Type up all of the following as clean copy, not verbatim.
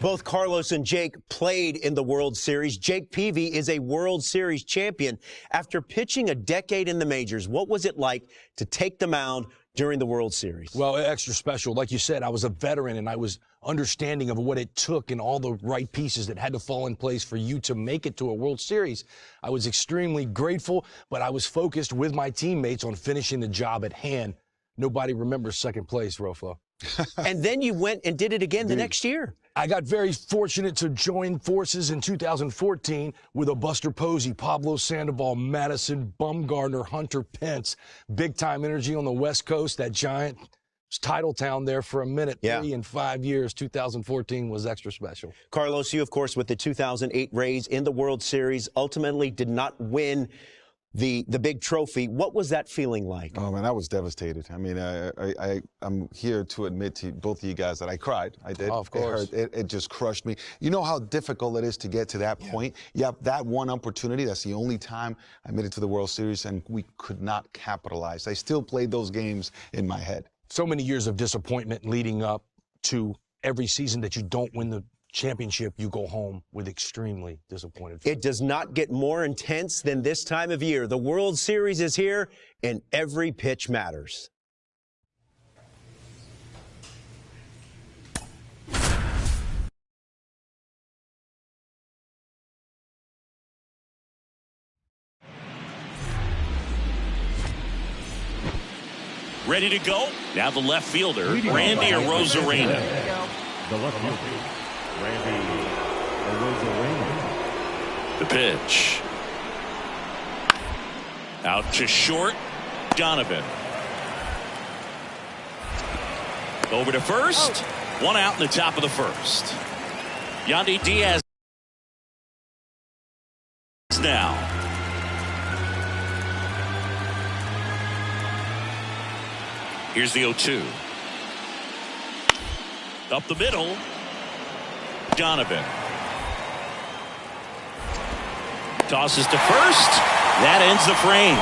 Both Carlos and Jake played in the World Series. Jake Peavy is a World Series champion. After pitching a decade in the majors, what was it like to take the mound during the World Series? Well, extra special. Like you said, I was a veteran, and I was understanding of what it took and all the right pieces that had to fall in place for you to make it to a World Series. I was extremely grateful, but I was focused with my teammates on finishing the job at hand. Nobody remembers second place, Rofo. And then you went and did it again the next year. I got very fortunate to join forces in 2014 with a Buster Posey, Pablo Sandoval, Madison Bumgarner, Hunter Pence. Big-time energy on the West Coast, that giant title town there for a minute. Yeah. 3 and 5 years. 2014 was extra special. Carlos, you, of course, with the 2008 Rays in the World Series, ultimately did not win the big trophy. What was that feeling like? Oh, man, I was devastated. I mean, I'm here to admit to both of you guys that I cried. I did. Oh, of course. It just crushed me. You know how difficult it is to get to that point? Yeah, that one opportunity, that's the only time I made it to the World Series, and we could not capitalize. I still played those games in my head. So many years of disappointment leading up to every season that you don't win the championship, you go home with extremely disappointed feelings. It does not get more intense than this time of year. The World Series is here, and every pitch matters. Ready to go? Now the left fielder, Randy Arozarena. The left fielder, Randy Arozarena. The pitch. Out to short, Donovan. Over to first. One out in the top of the first. Yandy Diaz now. Here's the 0-2. Up the middle. Donovan. Tosses to first. That ends the frame.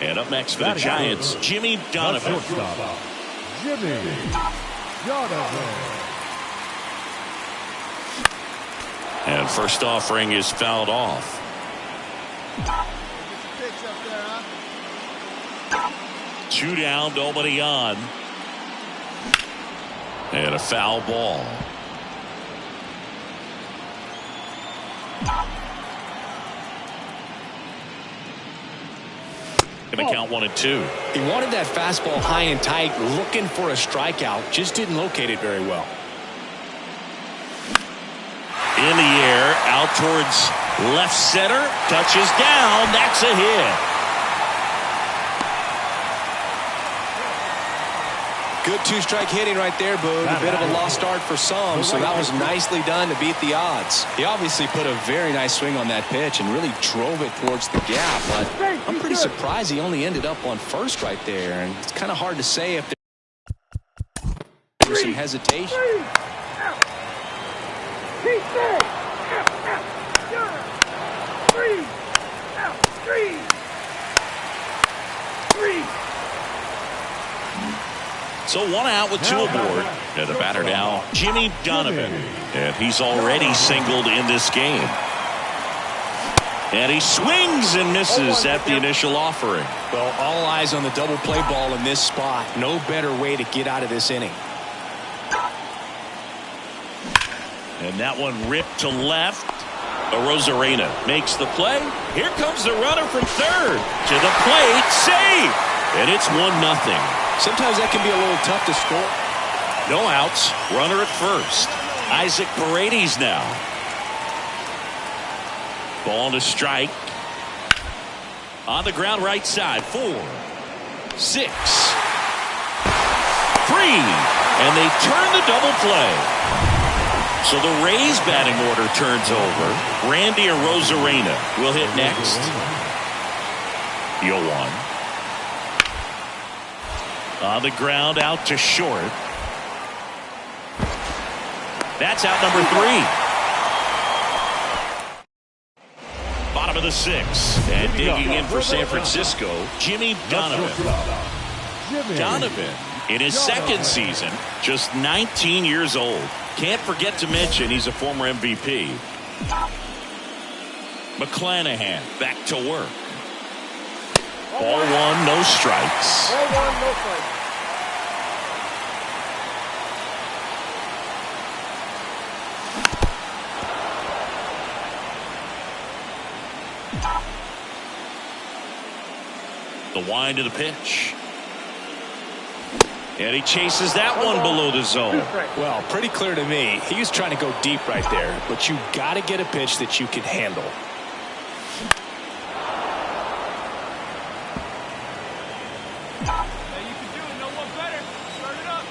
And up next for the Giants, Jimmy Donovan. Jimmy Donovan. And first offering is fouled off. Two down, nobody on. And a foul ball. Gonna count 1 and 2. He wanted that fastball high and tight, looking for a strikeout. Just didn't locate it very well. In the air, out towards left center. Touches down. That's a hit. Good two-strike hitting right there, Boog. A bit of a lost start for some, so that was nicely done to beat the odds. He obviously put a very nice swing on that pitch and really drove it towards the gap, but I'm pretty surprised he only ended up on first right there, and it's kind of hard to say if there's some hesitation. So 1 out with 2 aboard. And the batter now, Jimmy Donovan. And he's already singled in this game. And he swings and misses at the initial offering. Well, all eyes on the double play ball in this spot. No better way to get out of this inning. And that one ripped to left. Arozarena makes the play. Here comes the runner from third. To the plate. Save. And it's 1-0. Sometimes that can be a little tough to score. No outs. Runner at first. Isaac Paredes now. Ball to strike. On the ground right side. 4, 6, 3. And they turn the double play. So the Rays batting order turns over. Randy Arozarena will hit next. The 0-1. On the ground, out to short. That's out number 3. Bottom of the 6th. And digging in for San Francisco, Jimmy Donovan. Donovan In his second season, just 19 years old. Can't forget to mention he's a former MVP. McClanahan back to work. Ball one, no strikes. Ball one, no strikes. The wind of the pitch. And he chases that one below the zone. Well, pretty clear to me. He was trying to go deep right there, but you got to get a pitch that you can handle. Hey, you can do it. No one better. Start it up.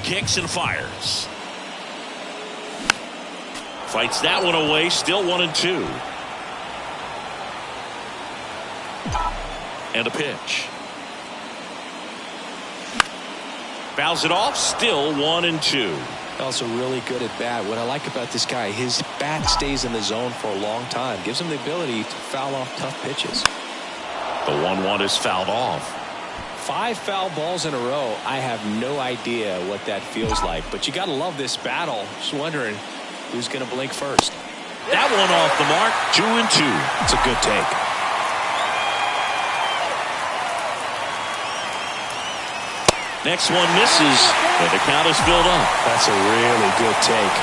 Kicks and fires. Fights that one away, still 1-2. And a pitch. Fouls it off, still 1-2. Also really good at bat. What I like about this guy, his bat stays in the zone for a long time. Gives him the ability to foul off tough pitches. The 1-1 is fouled off. 5 foul balls in a row. I have no idea what that feels like, but you got to love this battle. Just wondering who's going to blink first. That one off the mark, 2-2. It's a good take. Next one misses, and the count is filled up. That's a really good take.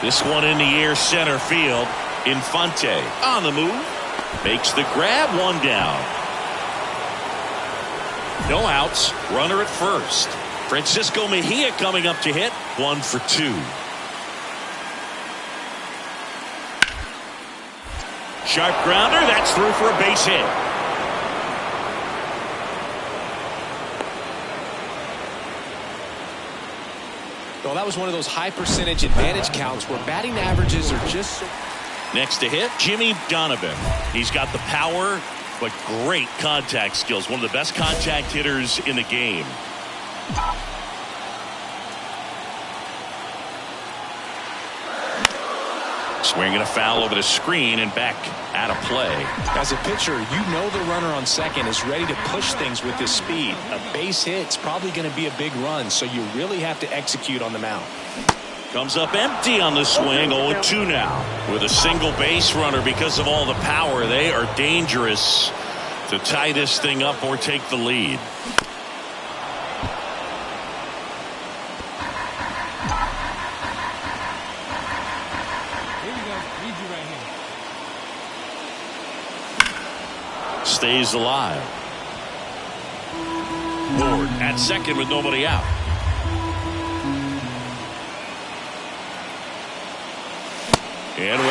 This one in the air, center field. Infante on the move. Makes the grab, one down. No outs, runner at first. Francisco Mejia coming up to hit, 1 for 2. Sharp grounder, that's through for a base hit. Well, that was one of those high percentage advantage counts where batting averages are just so. Next to hit, Jimmy Donovan. He's got the power, but great contact skills. One of the best contact hitters in the game. Swinging a foul over the screen and back out of play. As a pitcher, you know the runner on second is ready to push things with his speed. A base hit's probably going to be a big run, so you really have to execute on the mound. Comes up empty on the swing, 0-2 now. With a single base runner because of all the power, they are dangerous to tie this thing up or take the lead. Stays alive. Ward at second with nobody out. And 1-2.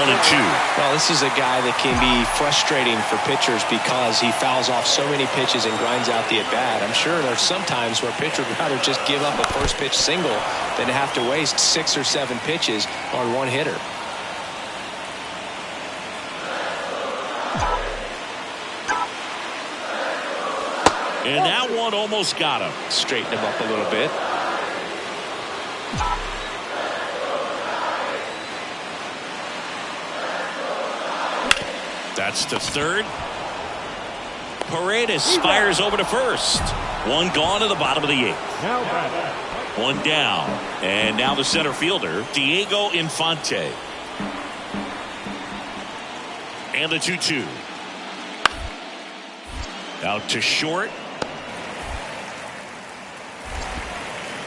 Well, this is a guy that can be frustrating for pitchers because he fouls off so many pitches and grinds out the at-bat. I'm sure there's some times where a pitcher would rather just give up a first pitch single than to have to waste 6 or 7 pitches on one hitter. And that one almost got him. Straighten him up a little bit. That's to third. Paredes fires over to first. One gone to the bottom of the 8th. One down. And now the center fielder, Diego Infante. And the 2-2. Out to short.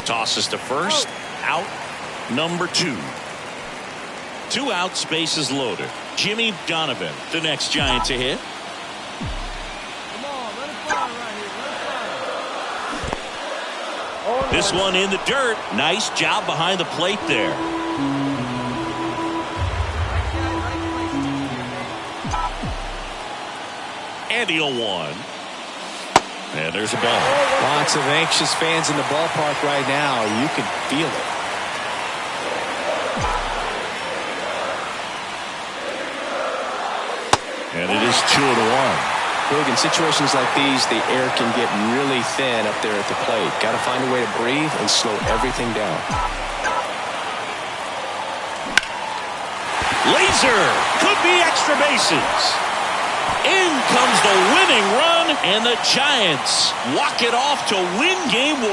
Tosses to first. Out number 2. 2 outs, bases loaded. Jimmy Donovan, the next Giant to hit. Come on, let it fly right here. Let it fly. This one in the dirt. Nice job behind the plate there. And the 0-1. And there's a ball. Lots of anxious fans in the ballpark right now. You can feel it. it is 2-1. Boog, in situations like these, the air can get really thin up there at the plate. Got to find a way to breathe and slow everything down. Laser could be extra bases. In comes the winning run, and the Giants walk it off to win game 1.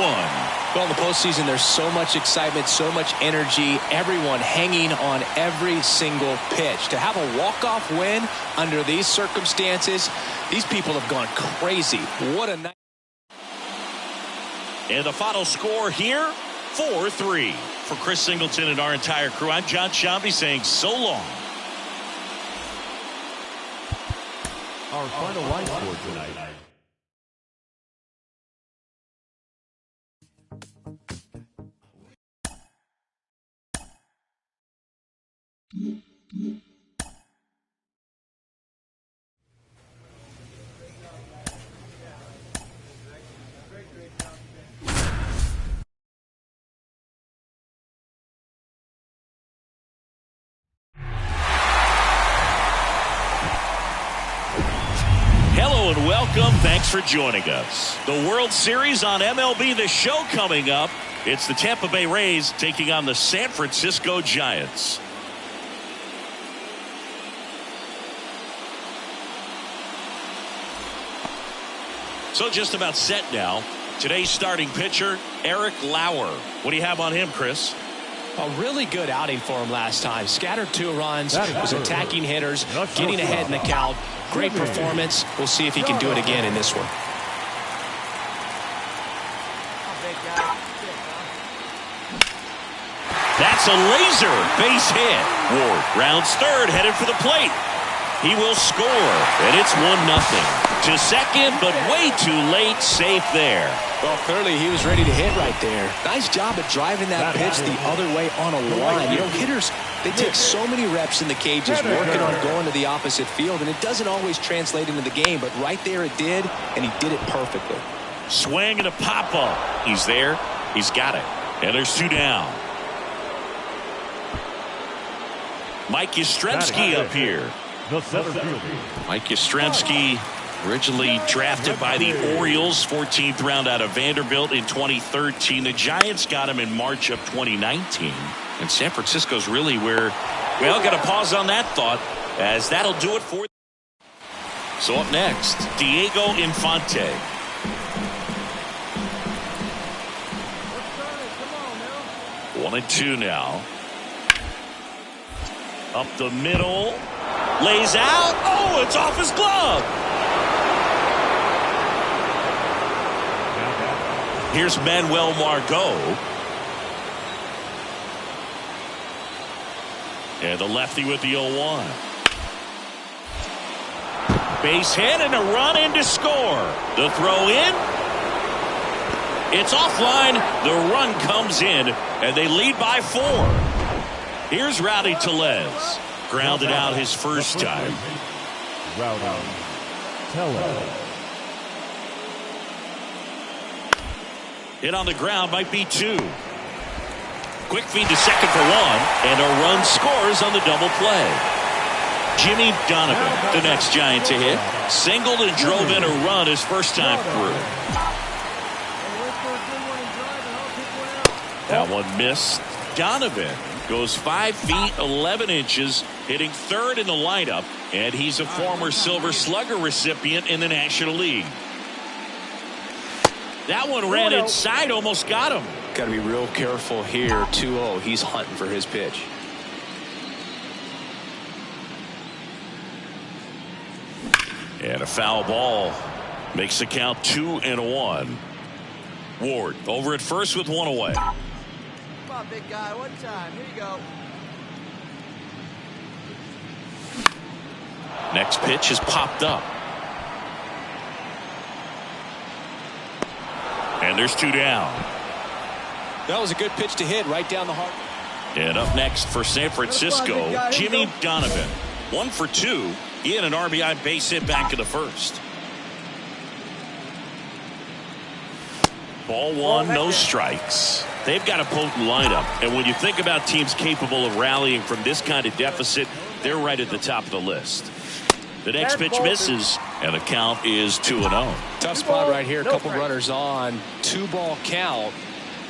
Well, in the postseason, there's so much excitement, so much energy, everyone hanging on every single pitch. To have a walk-off win under these circumstances, these people have gone crazy. What a night. And the final score here, 4-3. For Chris Singleton and our entire crew, I'm John Shambi saying so long. Our final line score tonight. Hello and welcome. Thanks for joining us. The World Series on MLB The Show coming up. It's the Tampa Bay Rays taking on the San Francisco Giants. So just about set now. Today's starting pitcher, Eric Lauer. What do you have on him, Chris? A really good outing for him last time. Scattered 2 runs, was attacking hitters, getting ahead in the count. Great performance. We'll see if he can do it again in this one. That's a laser base hit. Ward rounds third, headed for the plate. He will score, and it's 1-0. To second, but way too late, safe there. Well, clearly he was ready to hit right there. Nice job at driving that pitch the other way on a line. You know, hitters, they take so many reps in the cages working on going to the opposite field, and it doesn't always translate into the game, but right there it did, and he did it perfectly. Swing and a pop-up. He's there. He's got it. And there's 2 down. Mike Yastrzemski up here. The center fielder. Mike Yastrzemski, originally drafted by the Orioles, 14th round out of Vanderbilt in 2013. The Giants got him in March of 2019. And San Francisco's really where, well, got to pause on that thought, as that'll do it for. So up next, Diego Infante. 1-2 now. Up the middle. Lays out. Oh, it's off his glove. Here's Manuel Margot. And the lefty with the 0-1. Base hit and a run in to score. The throw in. It's offline. The run comes in, and they lead by 4. Here's Rowdy Tellez. Grounded out his first time. Rowdy Tellez. Hit on the ground might be 2. Quick feed to second for 1, and a run scores on the double play. Jimmy Donovan, the next Giant to hit, singled and drove in a run his first time through. That one missed. Donovan goes 5 feet 11 inches, hitting third in the lineup, and he's a former Silver Slugger recipient in the National League. That one ran inside, almost got him. Got to be real careful here. 2-0. He's hunting for his pitch. And a foul ball makes the count 2-1. Ward over at first with 1 away. Come on, big guy. One time. Here you go. Next pitch is popped up. And there's 2 down. That was a good pitch to hit right down the heart. And up next for San Francisco, Jimmy Donovan. 1 for 2. He had an RBI base hit back in the first. Ball 1, no strikes. They've got a potent lineup. And when you think about teams capable of rallying from this kind of deficit, they're right at the top of the list. The next pitch misses, and the count is 2-0. Tough spot right here. A couple runners on. 2-ball count.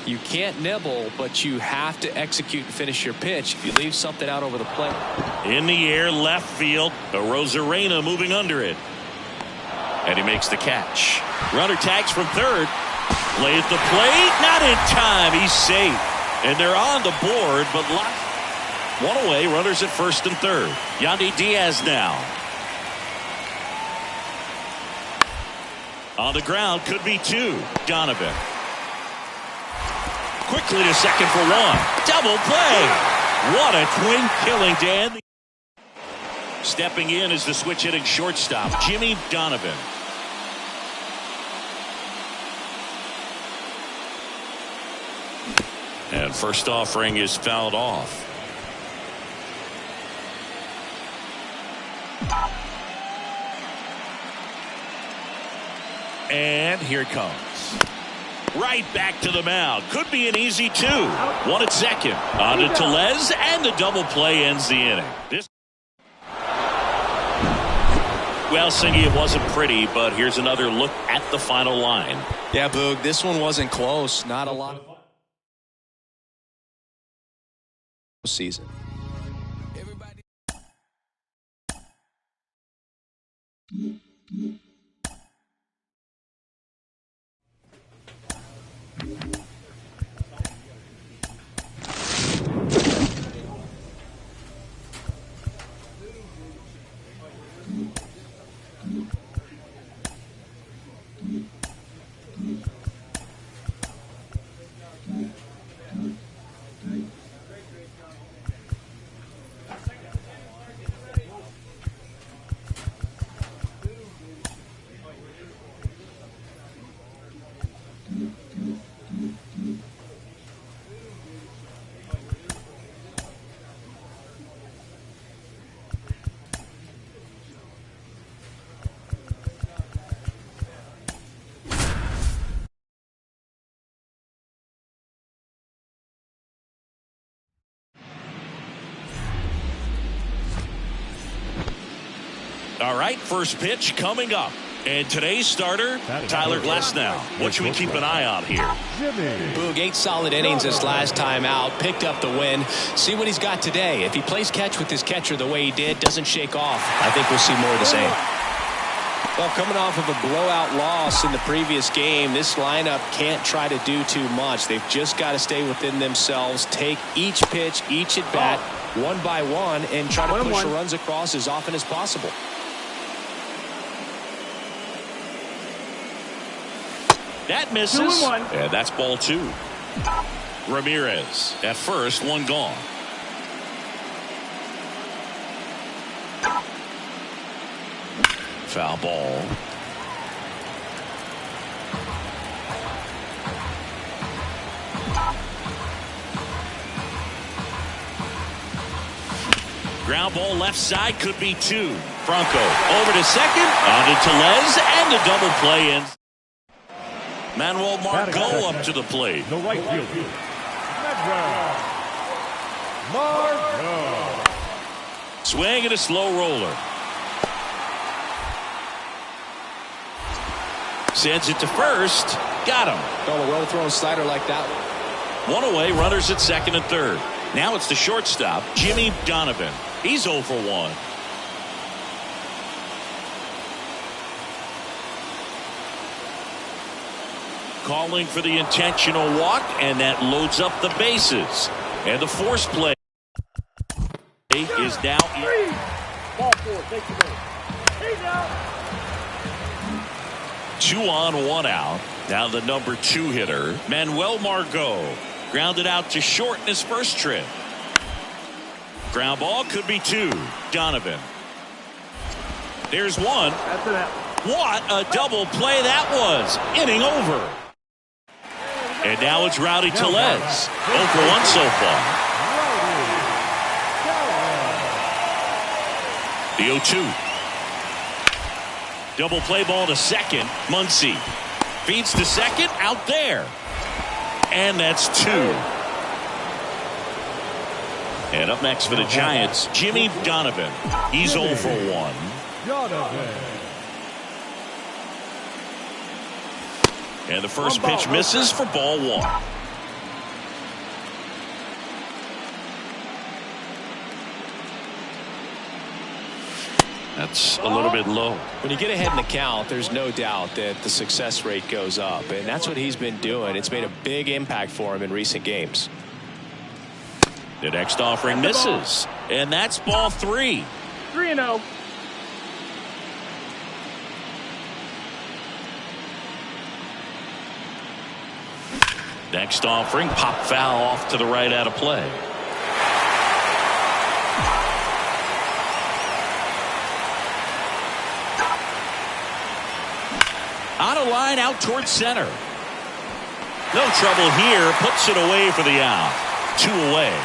You can't nibble, but you have to execute and finish your pitch. If you leave something out over the plate. In the air, left field. Rosarena moving under it. And he makes the catch. Runner tags from third. Play at the plate. Not in time. He's safe. And they're on the board, but one away. Runners at first and third. Yandy Diaz now. On the ground, could be two. Donovan. Quickly to second for one. Double play. What a twin killing, Dan. Stepping in is the switch hitting shortstop, Jimmy Donovan. And first offering is fouled off. And here it comes. Right back to the mound. Could be an easy two. One at second. On to Tellez, and the double play ends the inning. Well, Singy, it wasn't pretty, but here's another look at the final line. Yeah, Boog, this one wasn't close. Not a lot of season. Everybody. All right, first pitch coming up. And today's starter, Tyler Glasnow. What should we keep an eye on here? Boog, 8 solid innings this last time out. Picked up the win. See what he's got today. If he plays catch with his catcher the way he did, doesn't shake off, I think we'll see more of the same. Well, coming off of a blowout loss in the previous game, this lineup can't try to do too much. They've just got to stay within themselves, take each pitch, each at bat, one by one, and try to push the runs across as often as possible. That misses. And that's ball 2. Ramirez at first, one gone. Foul ball. Ground ball left side, could be 2. Franco over to second. On to Tellez, and the double play ends. Manuel Margot up to the plate. The right fielder, Margot. Swing and a slow roller. Sends it to first. Got him. Oh, a well-thrown slider like that. One away, runners at second and third. Now it's the shortstop, Jimmy Donovan. He's 0 for 1. Calling for the intentional walk, and that loads up the bases. And the force play is now in. Ball 4, take the ball. 2 on, 1 out. Now the number 2 hitter, Manuel Margot. Grounded out to short in his first trip. Ground ball, could be 2. Donovan. There's 1. What a double play that was. Inning over. And now it's Rowdy Tellez. 0 for 1 so far. The 0-2. Double play ball to second. Muncy feeds to second. Out there. And that's 2. And up next for the Giants, Jimmy Donovan. He's 0 for 1. Donovan. And the first pitch misses for ball one. That's a little bit low. When you get ahead in the count, there's no doubt that the success rate goes up, and that's what he's been doing. It's made a big impact for him in recent games. The next offering misses, and that's ball three. 3-0. Next offering, pop foul off to the right out of play. On a line out towards center. No trouble here. Puts it away for the out. 2 away.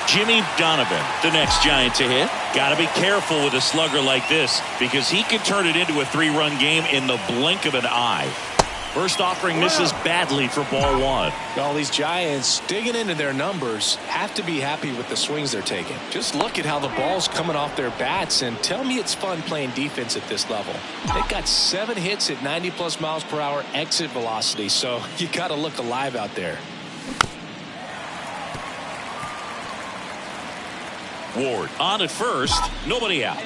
Jimmy Donovan, the next Giant to hit. Got to be careful with a slugger like this because he can turn it into a 3-run game in the blink of an eye. First offering misses badly for ball one. All these Giants digging into their numbers have to be happy with the swings they're taking. Just look at how the ball's coming off their bats and tell me it's fun playing defense at this level. They've got 7 hits at 90+ miles per hour exit velocity, so you got to look alive out there. Ward on at first, nobody out.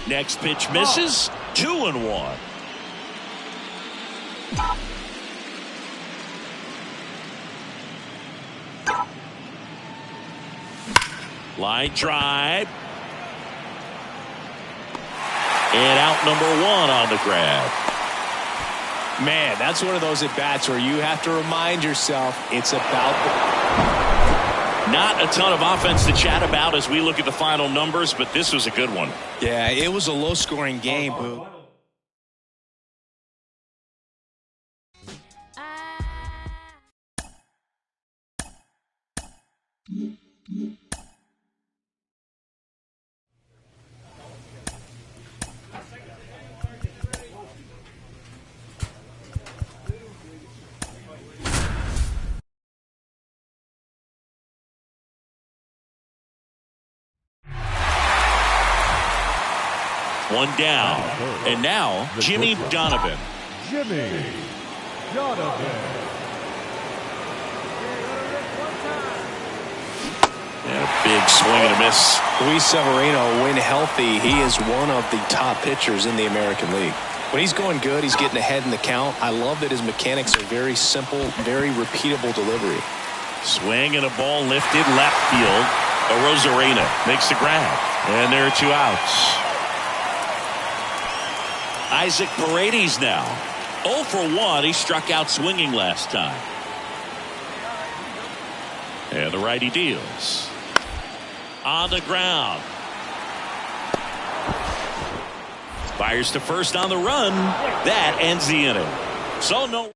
Next pitch misses. 2-1. Line drive. And out number 1 on the grab. Man, that's one of those at-bats where you have to remind yourself it's about Not a ton of offense to chat about as we look at the final numbers, but this was a good one. Yeah, it was a low-scoring game, Boo. One down. And now, Jimmy Donovan. Jimmy Donovan. And a big swing and a miss. Luis Severino, when healthy, he is one of the top pitchers in the American League. When he's going good, he's getting ahead in the count. I love that his mechanics are very simple, very repeatable delivery. Swing and a ball lifted left field. Rosarena makes the grab. And there are 2 outs. Isaac Paredes now. 0 for 1. He struck out swinging last time. And the righty deals. On the ground. Fires to first on the run. That ends the inning. So no.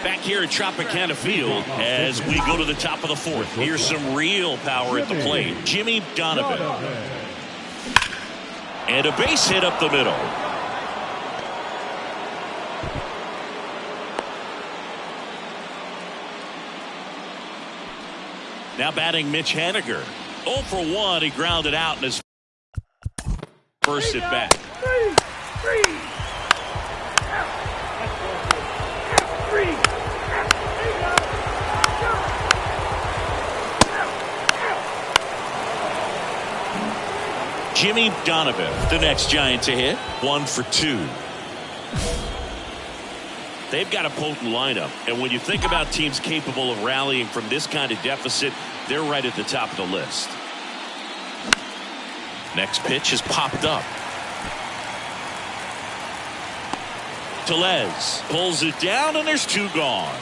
Back here at Tropicana Field as we go to the top of the 4th. Here's some real power at the plate. Jimmy Donovan. And a base hit up the middle. Now batting Mitch Haniger. 0 for 1. He grounded out in his first at bat. Jimmy Donovan, the next Giant to hit. 1 for 2. They've got a potent lineup, and when you think about teams capable of rallying from this kind of deficit, they're right at the top of the list. Next pitch is popped up. Tellez pulls it down, and there's 2 gone.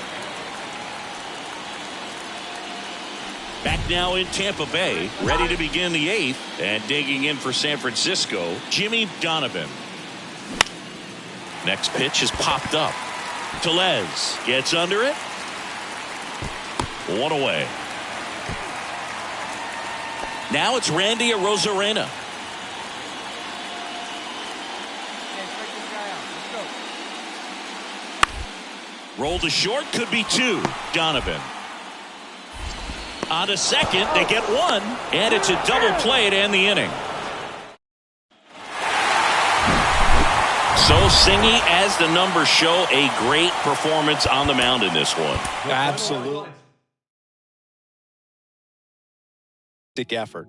Back now in Tampa Bay, ready to begin the 8th, and digging in for San Francisco, Jimmy Donovan. Next pitch is popped up. Tellez gets under it. 1 away. Now it's Randy Rosarena. Roll to short, could be 2. Donovan. On to second, they get one, and it's a double play to end the inning. So Singy, as the numbers show, a great performance on the mound in this one. Absolutely. Effort.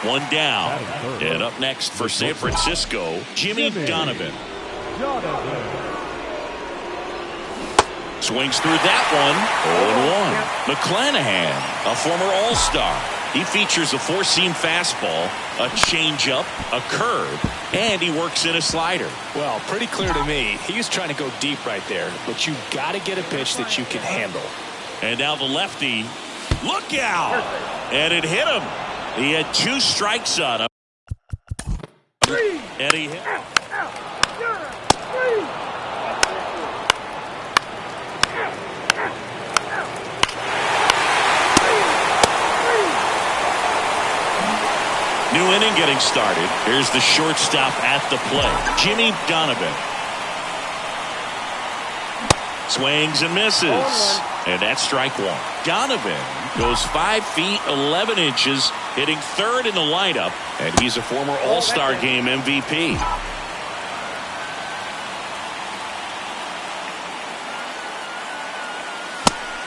One down. And up next for San Francisco, Jimmy Donovan. Swings through that one. 0-1. McClanahan, a former All-Star. He features a four-seam fastball, a changeup, a curve, and he works in a slider. Well, pretty clear to me. He's trying to go deep right there, but you got to get a pitch that you can handle. And now the lefty. Look out! And it hit him. He had 2 strikes on him. And he hit. New inning getting started. Here's the shortstop at the plate, Jimmy Donovan. Swings and misses. And that's strike one. Donovan goes 5 feet 11 inches, hitting third in the lineup, and he's a former All-Star Game MVP.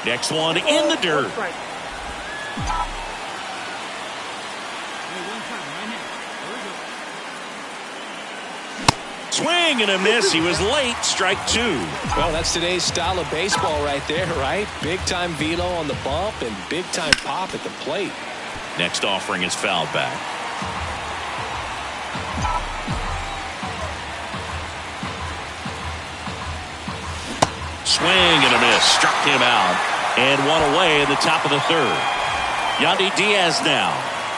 Next one in the dirt. Swing and a miss. He was late. Strike 2. Well, that's today's style of baseball right there, right? Big-time velo on the bump and big-time pop at the plate. Next offering is fouled back. Swing and a miss. Struck him out. And one away in the top of the third. Yandy Diaz now.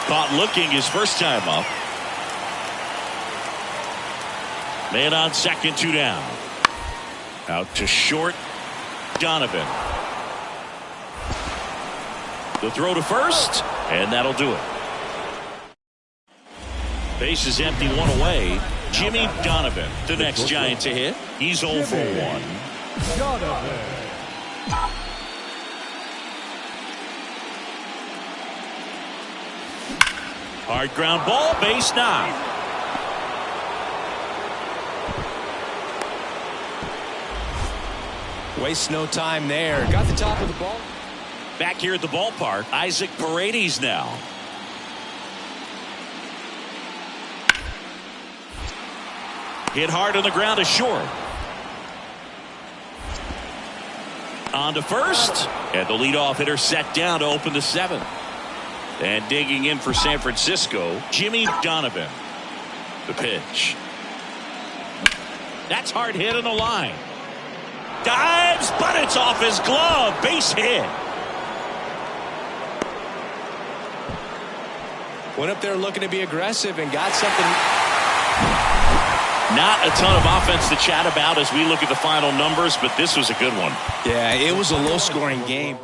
Caught looking his first time up. Man on second, 2 down. Out to short, Donovan. The throw to first, and that'll do it. Base is empty, 1 away. Jimmy Donovan, the next Giant to hit. He's 0 for 1. Hard ground ball, base knock. Waste no time there. Got the top of the ball. Back here at the ballpark, Isaac Paredes now. Hit hard on the ground to short. On to first. And the leadoff hitter set down to open the 7th. And digging in for San Francisco, Jimmy Donovan. The pitch. That's hard hit on the line. Dives, but it's off his glove. Base hit. Went up there looking to be aggressive and got something. Not a ton of offense to chat about as we look at the final numbers, but this was a good one. Yeah, it was a low-scoring game.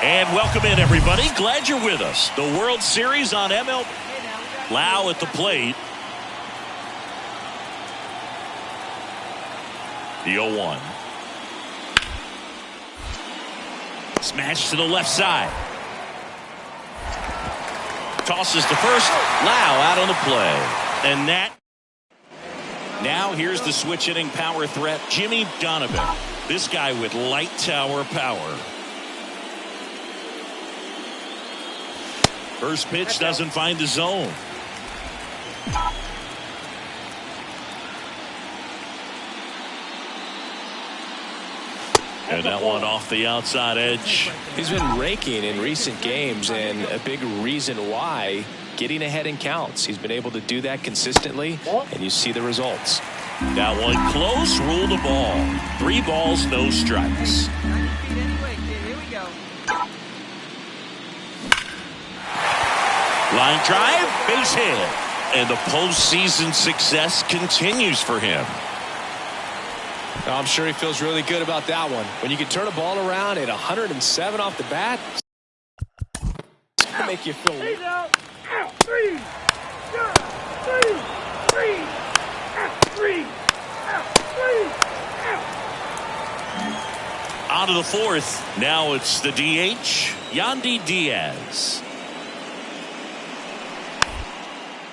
And welcome in, everybody. Glad you're with us. The World Series on MLB. Lau at the plate. The 0-1. Smash to the left side. Tosses to first. Lau out on the play. And that. Now here's the switch hitting power threat, Jimmy Donovan. This guy with light tower power. First pitch doesn't find the zone. And that one off the outside edge. He's been raking in recent games, and a big reason why, getting ahead in counts. He's been able to do that consistently, and you see the results. That one close, rule the ball. 3 balls, no strikes. 90 feet anyway, kid. Here we go. Line drive, base hit. And the postseason success continues for him. I'm sure he feels really good about that one. When you can turn a ball around at 107 off the bat, it'll make you feel. On to the 4th. Now it's the DH, Yandy Diaz.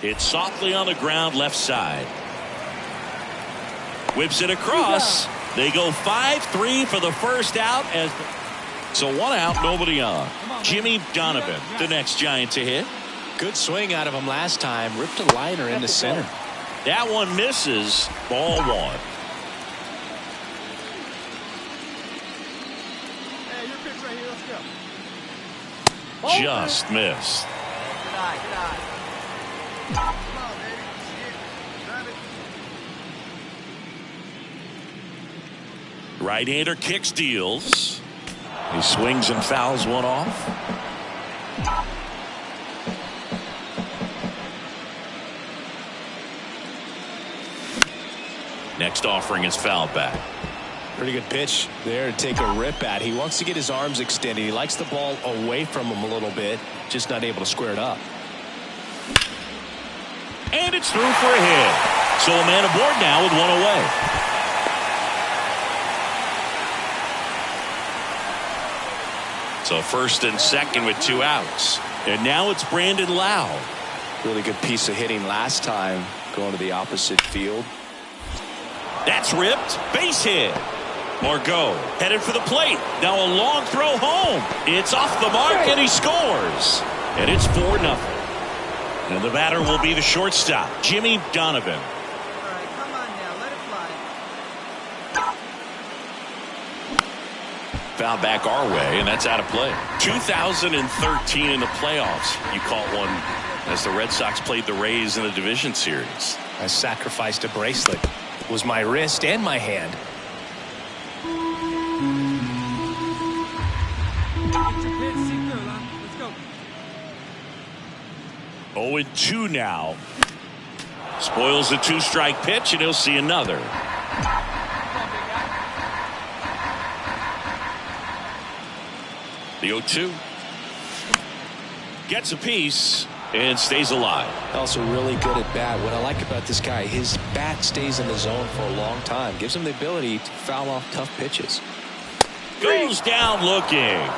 It's softly on the ground, left side. Whips it across. They go 5-3 for the first out. So 1 out, nobody on. Jimmy Donovan, the next Giant to hit. Good swing out of him last time. Ripped a liner into center. That one misses. Ball 1. Hey, your pitch right here. Let's go. Just missed. Good eye, good eye. Come on, baby. See it. Drive it. Right-hander kicks, deals. He swings and fouls one off. Next offering is fouled back. Pretty good pitch there to take a rip at. He wants to get his arms extended. He likes the ball away from him a little bit, just not able to square it up. And it's through for a hit. So a man aboard now with 1 away. So first and second with 2 outs. And now it's Brandon Lau. Really good piece of hitting last time, going to the opposite field. That's ripped. Base hit. Margot headed for the plate. Now a long throw home. It's off the mark and he scores. And it's 4-0. And the batter will be the shortstop, Jimmy Donovan. All right, come on now. Let it fly. Foul back our way, and that's out of play. 2013 in the playoffs. You caught one as the Red Sox played the Rays in the division series. I sacrificed a bracelet. It was my wrist and my hand. Get your pitch, see through, huh? Let's go. 0-2 now. Spoils the 2-strike pitch, and he'll see another. The 0-2. Gets a piece and stays alive. Also really good at bat. What I like about this guy, his bat stays in the zone for a long time. Gives him the ability to foul off tough pitches. Goes down looking.